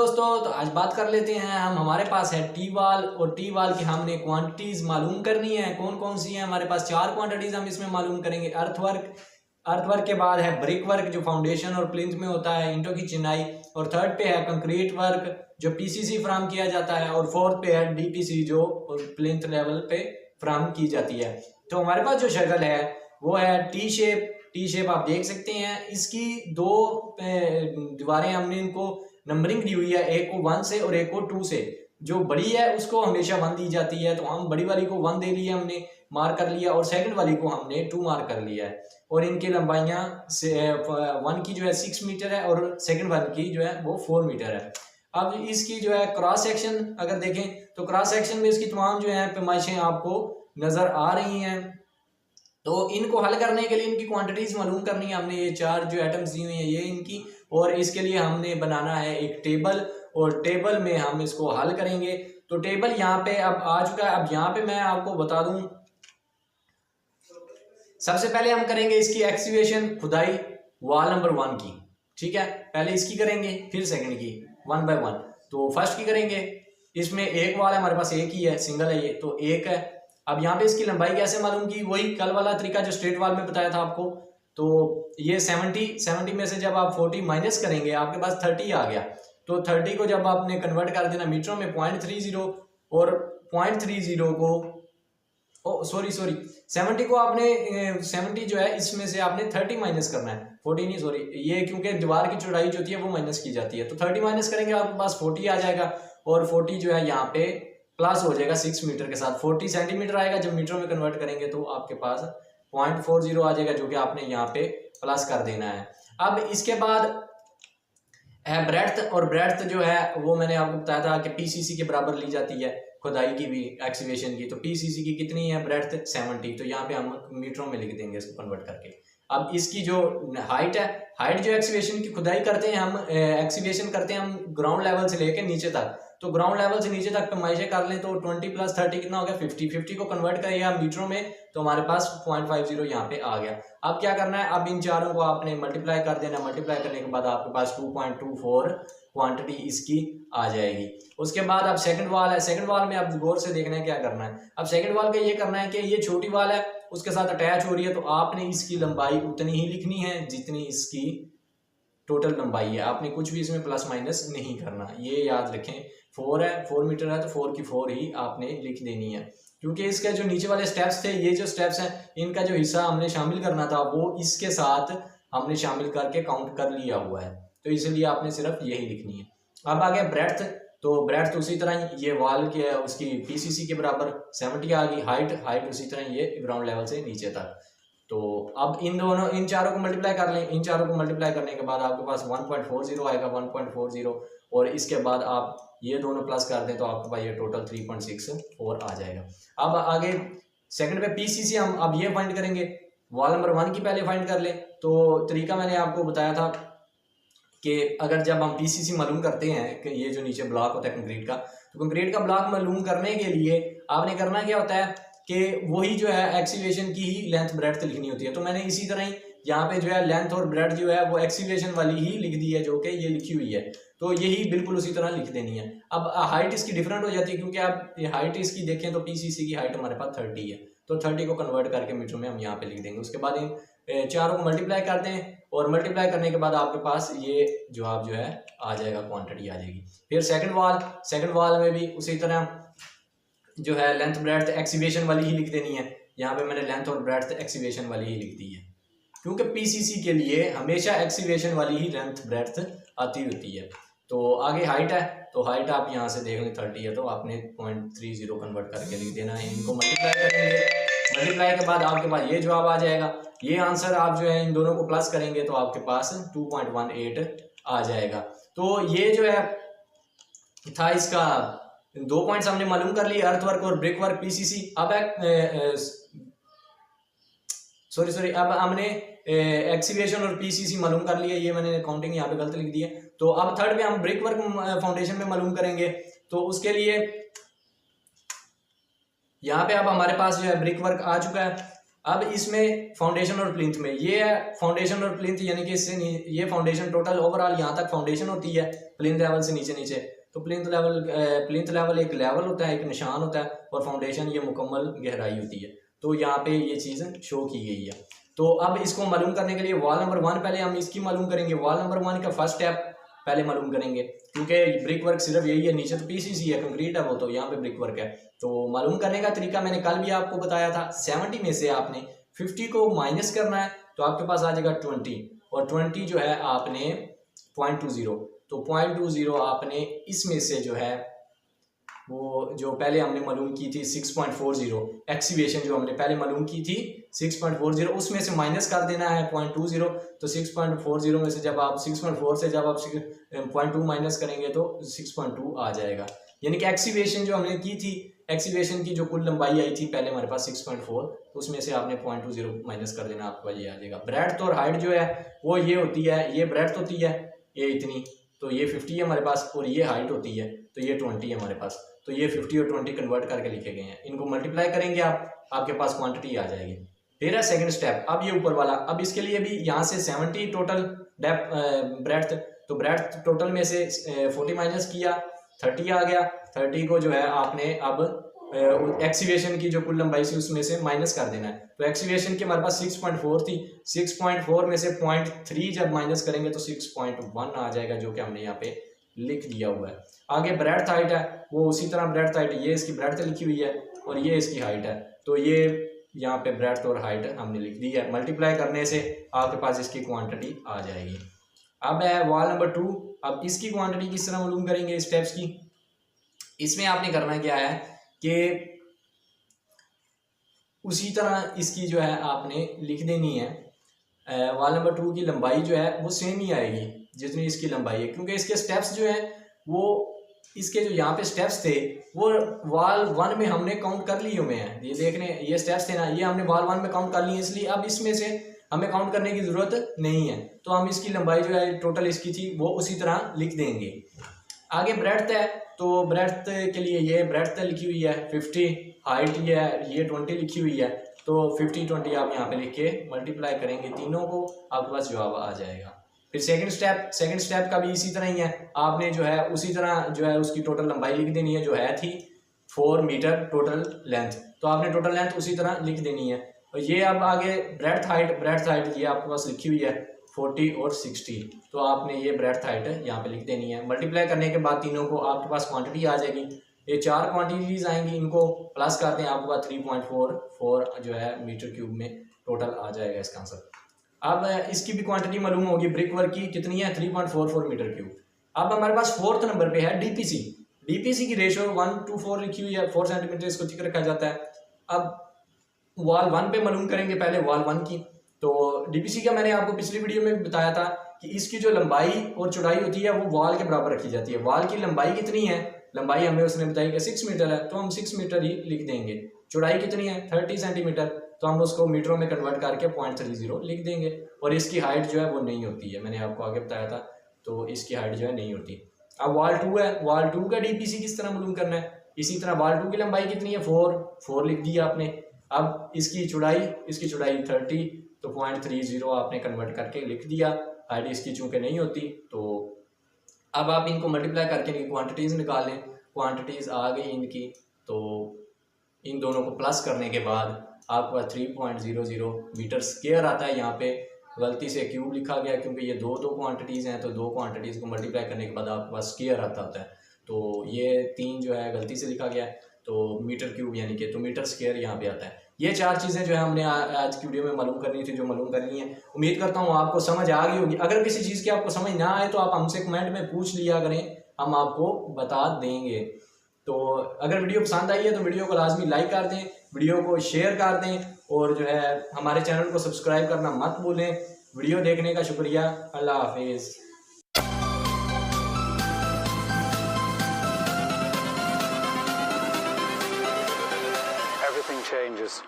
दोस्तों, तो आज बात कर लेते हैं हम। हमारे पास है टी वाल और टी वाल की हमने क्वांटिटीज मालूम करनी है। कौन कौन सी हैं हमारे पास? 4 क्वांटिटीज हम इसमें मालूम करेंगे। अर्थवर्क के बाद है ब्रिक वर्क जो फाउंडेशन और प्लिंथ में होता है, ईंटों की चिनाई। और थर्ड पे है कंक्रीट वर्क जो पीसीसी फ्राहम किया जाता है। और फोर्थ पे है डीपीसी जो प्लिंथ लेवल पे फ्राहम की जाती है। तो हमारे पास जो शक्ल है वो है टी शेप। टी शेप आप देख सकते हैं। इसकी दो दीवारें हमने इनको नंबरिंग दी हुई है, एक को 1 से और एक को 2 से। जो बड़ी है उसको हमेशा 1 दी जाती है, तो हम बड़ी वाली को 1 दे लिया, हमने मार्क कर लिया। और सेकंड वाली को हमने 2 मार्क कर लिया है। और इनकी लंबाइयां 1 की जो है 6 मीटर है और सेकंड वन की जो है वो 4 मीटर है। अब इसकी जो है क्रॉस सेक्शन अगर देखें तो क्रॉस सेक्शन में इसकी तमाम जो है पैमाइशें आपको नजर आ रही हैं। तो इनको हल करने के लिए इनकी क्वांटिटीज मालूम करनी है हमने। ये 4 जो एटम्स दी हुई हैं ये इनकी, और इसके लिए हमने बनाना है एक टेबल, और टेबल में हम इसको हल करेंगे। तो टेबल यहाँ पे अब आ चुका है। अब यहाँ पे मैं आपको बता दूं, सबसे पहले हम करेंगे इसकी एक्सकैवेशन, खुदाई वाल नंबर 1 की। ठीक है, पहले इसकी करेंगे फिर सेकंड की 1 बाय 1। तो फर्स्ट की करेंगे। इसमें एक वाल है हमारे पास, एक ही है, सिंगल है ये, तो एक है। अब यहाँ पे इसकी लंबाई कैसे मालूम की? वही कल वाला तरीका जो स्ट्रेट वाल में बताया था आपको। तो ये 70 में से जब आप 40 माइनस करेंगे आपके पास 30 आ गया। तो 30 को जब आपने कन्वर्ट कर देना मीटरों में 0.30, और 0.30 को 70 को आपने 70 जो है इसमें से आपने 30 माइनस करना है, 40 नहीं, सॉरी, ये क्योंकि दीवार की चौड़ाई जो होती है वो माइनस की जाती है। तो 30 माइनस करेंगे आपके पास 40 आ जाएगा। और 40 जो है यहाँ पे प्लस हो जाएगा 6 मीटर के साथ, 40 सेंटीमीटर आएगा। जब मीटरों में कन्वर्ट करेंगे तो आपके पास 0.40 आ जाएगा, जो कि आपने यहाँ पे प्लस कर देना है। अब इसके बाद है ब्रेड्थ, और ब्रेड्थ जो है वो मैंने आपको बताया था कि पीसीसी के बराबर ली जाती है खुदाई की भी, एक्सकैवेशन की। तो पीसीसी की कितनी है ब्रेड्थ? 70। तो यहाँ पे हम मीटरों में लिख देंगे इसको कन्वर्ट करके। अब इसकी जो हाइट है, हाइट जो एक्सकैवेशन की खुदाई करते हैं हम, एक्सकैवेशन करते हैं हम ग्राउंड लेवल से लेके नीचे तक। तो ग्राउंड लेवल से नीचे तक पैमाइशें कर लें तो 20 + 30 कितना हो गया? 50। 50 को कन्वर्ट करिए मीटरों में तो हमारे पास 0.50 यहाँ पे आ गया। अब क्या करना है? अब इन चारों को आपने मल्टीप्लाई कर देना। मल्टीप्लाई करने के बाद आपके पास 2.24 क्वांटिटी इसकी आ जाएगी। उसके बाद अब सेकंड वाल है। सेकंड वाल में अब गौर से देखना है क्या करना है। अब सेकंड वाल का ये करना है कि ये छोटी वाल है उसके साथ अटैच हो रही है, तो आपने इसकी लंबाई उतनी ही लिखनी है जितनी इसकी टोटल लंबाई है। आपने कुछ भी इसमें प्लस माइनस नहीं करना, ये याद रखें। 4 है, 4 मीटर है, तो 4 की 4 ही आपने लिख देनी है। क्योंकि इसके जो नीचे वाले स्टेप्स थे, ये जो स्टेप्स हैं इनका जो हिस्सा हमने शामिल करना था वो इसके साथ हमने शामिल करके काउंट कर लिया हुआ है, तो इसलिए आपने सिर्फ यही लिखनी है। अब आ गया ब्रेड्थ। तो ब्रेड्थ उसी तरह ये वाल के उसकी पीसीसी के बराबर 70 आ गई। हाइट उसी तरह ये ग्राउंड लेवल से नीचे तक। तो अब इन चारों को मल्टीप्लाई कर लें। इन चारों को मल्टीप्लाई करने के बाद आपके पास 1.40 आएगा, 1.40। और इसके बाद आप ये दोनों प्लस कर दें तो आपके पास ये टोटल 3.64 आ जाएगा। अब आगे सेकंड पे पीसीसी हम अब ये फाइंड करेंगे। वाल नंबर 1 की पहले फाइंड कर लें। तो तरीका मैंने आपको बताया था कि अगर जब हम पीसीसी मालूम करते हैं कि ये जो नीचे ब्लॉक होता है कंक्रीट का, तो कंक्रीट का ब्लॉक मालूम करने के लिए आपने करना क्या होता है कि वही जो है एक्सकैवेशन की ही लेंथ ब्रेड्थ लिखनी होती है। तो मैंने इसी तरह ही यहाँ पे जो है लेंथ और ब्रेड्थ जो है वो एक्सकैवेशन वाली ही लिख दी है, जो कि ये लिखी हुई है। तो यही बिल्कुल उसी तरह लिख देनी है। अब हाइट इसकी डिफरेंट हो जाती है, क्योंकि आप ये हाइट इसकी देखें तो पीसीसी की हाइट हमारे पास 30 है, तो 30 को कन्वर्ट करके मीटर में हम यहाँ पे लिख देंगे। उसके बाद इन चारों को मल्टीप्लाई करते हैं, और मल्टीप्लाई करने के बाद आपके पास ये जवाब जो है आ जाएगा, क्वांटिटी आ जाएगी। फिर सेकंड वाल में भी उसी तरह जो है लेंथ ब्रेड्थ एक्सकैवेशन वाली ही लिख देनी है। यहाँ पे मैंने लेंथ और ब्रेड्थ एक्सकैवेशन वाली ही लिख दी है, क्योंकि पीसीसी के लिए हमेशा एक्सकैवेशन वाली ही लेंथ ब्रेड्थ आती होती है। तो आगे हाइट है, तो हाइट आप यहाँ से देख लें 30 है, तो आपने 0.30 कन्वर्ट करके लिख देना है। इनको मल्टीप्लाई करेंगे, मल्टीप्लाई के बाद आपके पास ये जवाब आ जाएगा। ये आंसर आप जो है इन दोनों को प्लस करेंगे तो आपके पास 2.18 आ जाएगा। तो ये जो है था इसका 2 पॉइंट्स हमने मालूम कर लिए, अर्थवर्क और ब्रिक वर्क पीसीसी। अब अब हमने एक्सकैवेशन और पीसीसी मालूम कर लिया। ये मैंने काउंटिंग यहाँ पे गलत लिख दी है। तो अब थर्ड पे हम ब्रिक वर्क फाउंडेशन में मालूम करेंगे। तो उसके लिए यहाँ पे अब हमारे पास जो है ब्रिक वर्क आ चुका है। अब इसमें फाउंडेशन और प्लिंथ में ये है फाउंडेशन और प्लिंथ, यानी कि इससे ये फाउंडेशन टोटल ओवरऑल यहाँ तक फाउंडेशन होती है प्लिंथ लेवल से नीचे नीचे। तो प्लिंथ लेवल एक लेवल होता है, एक निशान होता है, और फाउंडेशन ये मुकम्मल गहराई होती है। तो यहाँ पे ये चीज़ शो की गई है। तो अब इसको मालूम करने के लिए वॉल नंबर 1 पहले हम इसकी मालूम करेंगे। वॉल नंबर 1 का फर्स्ट स्टेप पहले मालूम करेंगे, क्योंकि ब्रिक वर्क सिर्फ यही है, नीचे तो पीसीसी है, कंक्रीट है वो, तो यहाँ पे ब्रिक वर्क है। तो मालूम करने का तरीका मैंने कल भी आपको बताया था। 70 में से आपने 50 को माइनस करना है, तो आपके पास आ जाएगा 20, और 20 जो है आपने 0.20, तो 0.20 आपने इसमें से जो है वो जो पहले हमने मालूम की थी 6.40 एक्सीवेशन जो हमने पहले मालूम की थी 6.40, उसमें से माइनस कर देना है 0.20। तो 6.40 में से जब आप 6.4 से जब आप 0.2 माइनस करेंगे तो 6.2 आ जाएगा। यानी कि एक्सीवेशन जो हमने की थी, एक्सीवेशन की जो कुल लंबाई आई थी पहले हमारे पास 6.4, तो उसमें से आपने 0.20 माइनस कर देना, आपको ये आ जाएगा। ब्रेड्थ और हाइट जो है वो ये होती है, ये ब्रेड्थ होती है ये इतनी, तो ये 50 है हमारे पास, और ये हाइट होती है तो ये 20 है हमारे पास। तो ये 50 और 20 कन्वर्ट करके लिखे गए हैं, इनको मल्टीप्लाई करेंगे आपके पास क्वांटिटी आ जाएगी। फिर है सेकंड स्टेप, अब ये ऊपर वाला, अब इसके लिए भी यहाँ से 70 टोटल ब्रेड्थ, तो ब्रेड्थ टोटल में से 40 माइनस किया 30 आ गया। 30 को जो है आपने अब एक्सीवेशन की जो कुल लंबाई थी उसमें से माइनस कर देना है। तो एक्सीवेशन की हमारे पास 6.4 थी, 6.4 में से 0.3 जब माइनस करेंगे तो 6.1 आ जाएगा, जो कि हमने यहाँ पे लिख दिया हुआ है। आगे ब्रेड्थ हाइट है, वो उसी तरह ब्रेड्थ हाइट, ये इसकी ब्रेड्थ लिखी हुई है और ये इसकी हाइट है, तो ये यहाँ पे ब्रेड्थ और हाइट हमने लिख दी है। मल्टीप्लाई करने से आपके पास इसकी क्वांटिटी आ जाएगी। अब है वॉल नंबर 2, अब इसकी क्वांटिटी किस तरह मालूम करेंगे स्टेप्स की। इसमें आपने करना क्या है कि उसी तरह इसकी जो है आपने लिख देनी है। वॉल नंबर 2 की लंबाई जो है वो सेम ही आएगी जितनी इसकी लंबाई है, क्योंकि इसके स्टेप्स जो हैं वो इसके जो यहाँ पे स्टेप्स थे वो वॉल 1 में हमने काउंट कर लिए हुए हैं। ये देखने ये स्टेप्स थे ना, ये हमने वॉल 1 में काउंट कर लिए, इसलिए अब इसमें से हमें काउंट करने की ज़रूरत नहीं है। तो हम इसकी लंबाई जो है टोटल इसकी थी वो उसी तरह लिख देंगे। आगे ब्रेड्थ है, तो ब्रेड्थ के लिए ये ब्रेड्थ लिखी हुई है 50, हाइट ये 20 लिखी हुई है, तो 50 20 आप यहाँ पे लिख के मल्टीप्लाई करेंगे तीनों को, आपके पास जवाब आ जाएगा। फिर सेकंड स्टेप का भी इसी तरह ही है, आपने जो है उसी तरह जो है उसकी टोटल लंबाई लिख देनी है, जो है थी 4 मीटर टोटल लेंथ, तो आपने टोटल लेंथ उसी तरह लिख देनी है। और ये अब आगे ब्रेड्थ हाइट ये आपके पास लिखी हुई है 40 और 60, तो आपने ये ब्रेड्थ हाइट यहाँ पे लिख देनी है। मल्टीप्लाई करने के बाद तीनों को आपके पास क्वांटिटी आ जाएगी। ये 4 क्वांटिटीज आएंगी, इनको प्लस करते हैं, आपके पास 3.44 जो है मीटर क्यूब में टोटल आ जाएगा इसका आंसर। अब इसकी भी क्वांटिटी मालूम होगी, ब्रिक वर्क की कितनी है 3.44 मीटर क्यूब। अब हमारे पास 4th नंबर पे है डीपीसी की रेशियो 1:4 लिखी हुई है, 4 सेंटीमीटर इसको ठीक रखा जाता है। अब वॉल 1 पे मालूम करेंगे पहले वॉल 1 की। तो डीपीसी का मैंने आपको पिछली वीडियो में बताया था कि इसकी जो लंबाई और चौड़ाई होती है वो वॉल के बराबर रखी जाती है। वॉल की लंबाई कितनी है, लंबाई हमें उसने बताई कि 6 मीटर है, तो हम 6 मीटर ही लिख देंगे। चौड़ाई कितनी है 30 सेंटीमीटर, तो हम उसको मीटरों में कन्वर्ट करके 0.30 लिख देंगे। और इसकी हाइट जो है वो नहीं होती है, मैंने आपको आगे बताया था, तो इसकी हाइट जो है नहीं होती। अब वॉल 2 है, वॉल 2 का डीपीसी किस तरह मालूम करना है, इसी तरह वॉल 2 की लंबाई कितनी है 4 लिख दिया आपने। अब इसकी चौड़ाई 30, तो 0.30 आपने कन्वर्ट करके लिख दिया। हाइट इसकी चूंकि नहीं होती, तो अब आप इनको मल्टीप्लाई करके इनकी क्वांटिटीज़ निकाल लें। क्वांटिटीज़ आ गई इनकी, तो इन दोनों को प्लस करने के बाद आपका 3.00 मीटर स्क्वायर आता है। यहाँ पे गलती से क्यूब लिखा गया क्योंकि ये दो क्वांटिटीज़ हैं, तो 2 क्वांटिटीज़ को मल्टीप्लाई करने के बाद आपके पास स्क्वायर आता होता है, तो ये 3 जो है गलती से लिखा गया है, तो मीटर क्यूब यानी कि तो मीटर स्क्वायर यहाँ पे आता है। ये 4 चीज़ें जो है हमने आज की वीडियो में मालूम करनी थी, जो मालूम करनी है। उम्मीद करता हूँ आपको समझ आ गई होगी। अगर किसी चीज़ की आपको समझ ना आए तो आप हमसे कमेंट में पूछ लिया करें, हम आपको बता देंगे। तो अगर वीडियो पसंद आई है तो वीडियो को लाजमी लाइक कर दें, वीडियो को शेयर कर दें, और जो है हमारे चैनल को सब्सक्राइब करना मत भूलें। वीडियो देखने का शुक्रिया, अल्लाह हाफिज़। Everything changes.